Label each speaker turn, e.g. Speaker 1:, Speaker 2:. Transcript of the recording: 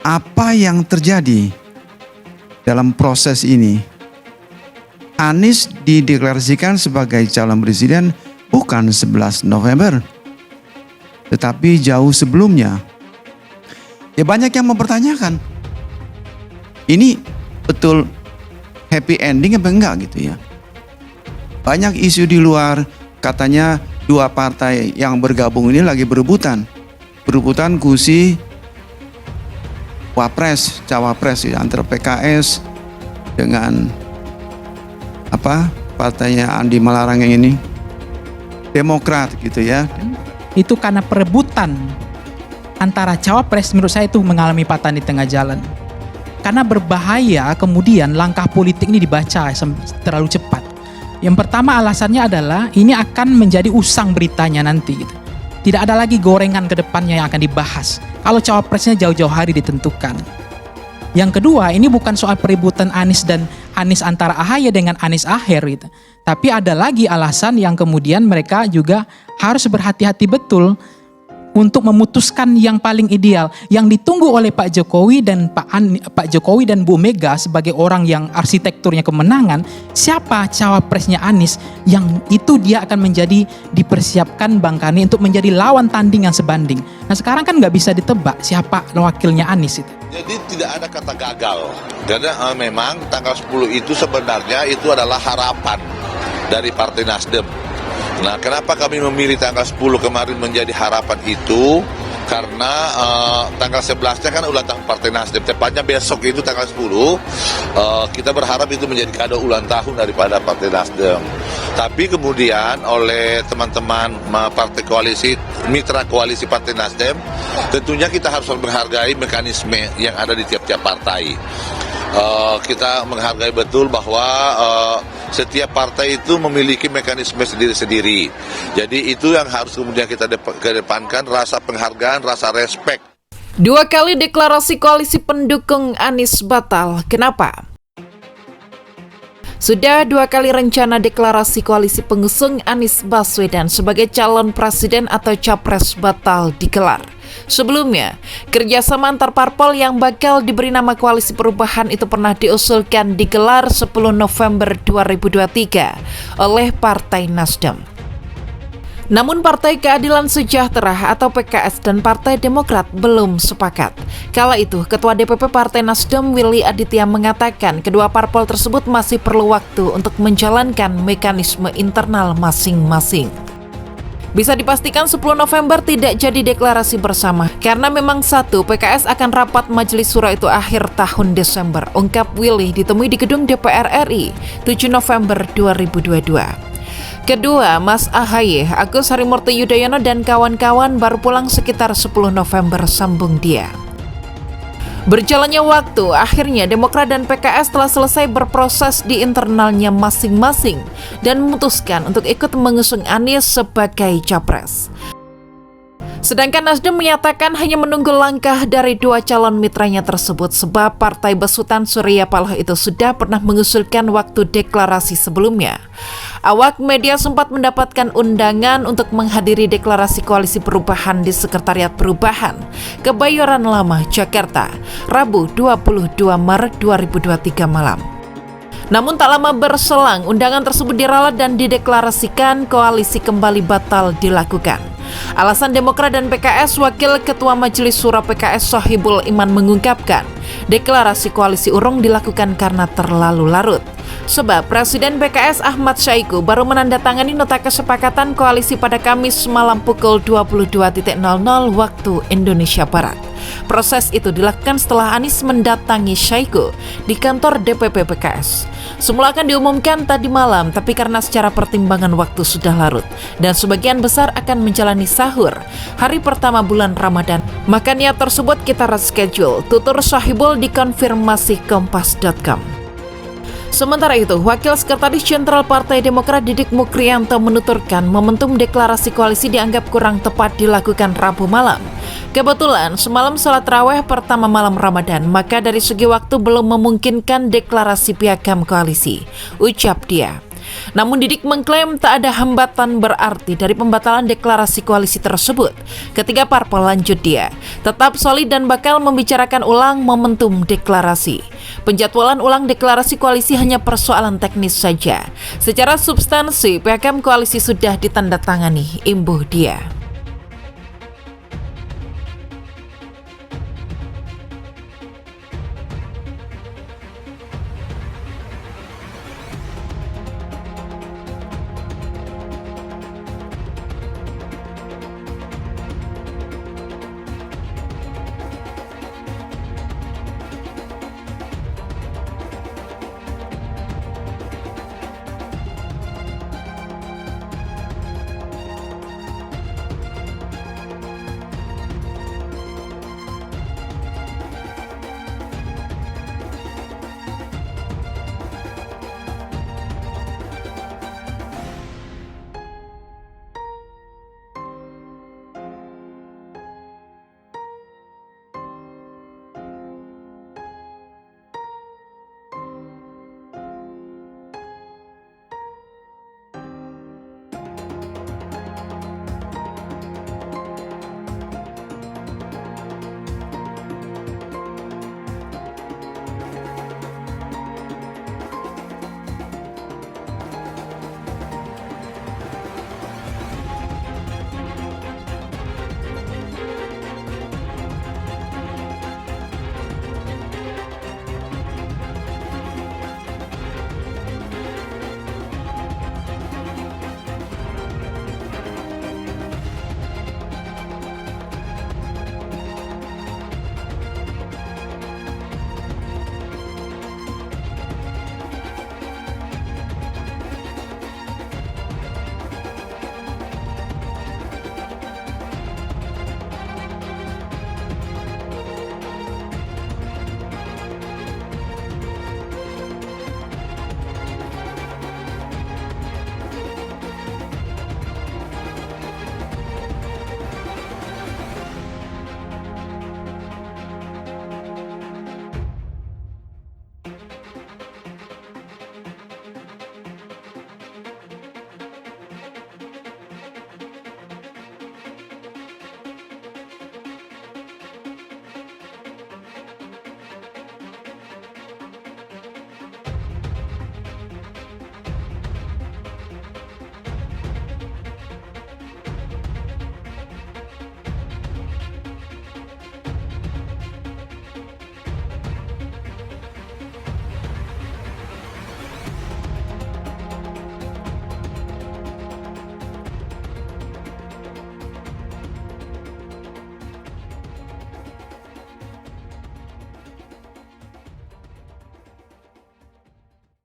Speaker 1: apa yang terjadi dalam proses ini? Anies dideklarasikan sebagai calon presiden bukan 11 November, tetapi jauh sebelumnya. Ya banyak yang mempertanyakan, ini betul happy ending apa enggak gitu ya. Banyak isu di luar, katanya dua partai yang bergabung ini lagi berebutan kursi wapres, cawapres ya, antara PKS dengan partainya Andi Malarang yang ini, Demokrat gitu ya.
Speaker 2: Itu karena perebutan antara cawapres, menurut saya itu mengalami patahan di tengah jalan. Karena berbahaya kemudian langkah politik ini dibaca terlalu cepat. Yang pertama alasannya adalah ini akan menjadi usang beritanya nanti gitu. Tidak ada lagi gorengan ke depannya yang akan dibahas kalau cawapresnya jauh-jauh hari ditentukan. Yang kedua, ini bukan soal perebutan Anies antara AHY dengan Anies Aher gitu. Tapi ada lagi alasan yang kemudian mereka juga harus berhati-hati betul untuk memutuskan yang paling ideal, yang ditunggu oleh Pak Jokowi dan Pak Jokowi dan Bu Mega sebagai orang yang arsitekturnya kemenangan. Siapa cawapresnya Anies yang itu dia akan menjadi dipersiapkan Bang Kani untuk menjadi lawan tanding yang sebanding. Nah sekarang kan nggak bisa ditebak siapa wakilnya Anies itu.
Speaker 3: Jadi tidak ada kata gagal, karena memang tanggal 10 itu sebenarnya itu adalah harapan dari Partai Nasdem. Nah, kenapa kami memilih tanggal 10 kemarin menjadi harapan itu? Karena tanggal 11-nya kan ulang tahun Partai Nasdem. Tepatnya besok itu tanggal 10, kita berharap itu menjadi kado ulang tahun daripada Partai Nasdem. Tapi kemudian oleh teman-teman partai koalisi, mitra koalisi Partai Nasdem, tentunya kita harus menghargai mekanisme yang ada di tiap-tiap partai. Kita menghargai betul bahwa setiap partai itu memiliki mekanisme sendiri-sendiri. Jadi itu yang harus kemudian kita kedepankan, rasa penghargaan, rasa respek.
Speaker 4: 2 kali deklarasi koalisi pendukung Anies batal. Kenapa? Sudah 2 kali rencana deklarasi koalisi pengusung Anies Baswedan sebagai calon presiden atau capres batal digelar. Sebelumnya, kerjasama antar parpol yang bakal diberi nama Koalisi Perubahan itu pernah diusulkan digelar 10 November 2023 oleh Partai Nasdem. Namun Partai Keadilan Sejahtera atau PKS dan Partai Demokrat belum sepakat. Kala itu, Ketua DPP Partai Nasdem Willy Aditya mengatakan kedua parpol tersebut masih perlu waktu untuk menjalankan mekanisme internal masing-masing. Bisa dipastikan 10 November tidak jadi deklarasi bersama karena memang satu, PKS akan rapat Majelis Syuro itu akhir tahun Desember, ungkap Willy ditemui di gedung DPR RI 7 November 2022. Kedua, Mas AHY, Agus Harimurti Yudhoyono dan kawan-kawan baru pulang sekitar 10 November, sambung dia. Berjalannya waktu, akhirnya Demokrat dan PKS telah selesai berproses di internalnya masing-masing dan memutuskan untuk ikut mengusung Anies sebagai capres. Sedangkan Nasdem menyatakan hanya menunggu langkah dari 2 calon mitranya tersebut sebab Partai Besutan Surya Paloh itu sudah pernah mengusulkan waktu deklarasi sebelumnya. Awak media sempat mendapatkan undangan untuk menghadiri deklarasi Koalisi Perubahan di Sekretariat Perubahan, Kebayoran Lama, Jakarta, Rabu 22 Maret 2023 malam. Namun tak lama berselang, undangan tersebut diralat dan dideklarasikan koalisi kembali batal dilakukan. Alasan Demokrat dan PKS, Wakil Ketua Majelis Syuro PKS Sohibul Iman mengungkapkan, deklarasi koalisi urung dilakukan karena terlalu larut. Sebab Presiden PKS Ahmad Syahiku baru menandatangani nota kesepakatan koalisi pada Kamis malam pukul 22.00 waktu Indonesia Barat. Proses itu dilakukan setelah Anies mendatangi Syahiku di kantor DPP PKS. Semula akan diumumkan tadi malam, tapi karena secara pertimbangan waktu sudah larut dan sebagian besar akan menjalani sahur hari pertama bulan Ramadan, maka niat tersebut kita reschedule, tutur Sohibul dikonfirmasi Kompas.com. Sementara itu, Wakil Sekretaris Jenderal Partai Demokrat Didik Mukrianto menuturkan momentum deklarasi koalisi dianggap kurang tepat dilakukan Rabu malam. Kebetulan semalam sholat raweh pertama malam Ramadan, maka dari segi waktu belum memungkinkan deklarasi piagam koalisi, ucap dia. Namun Didik mengklaim tak ada hambatan berarti dari pembatalan deklarasi koalisi tersebut. Ketiga parpol lanjut dia tetap solid dan bakal membicarakan ulang momentum deklarasi. Penjadwalan ulang deklarasi koalisi hanya persoalan teknis saja. Secara substansi, piagam koalisi sudah ditandatangani, imbuh dia.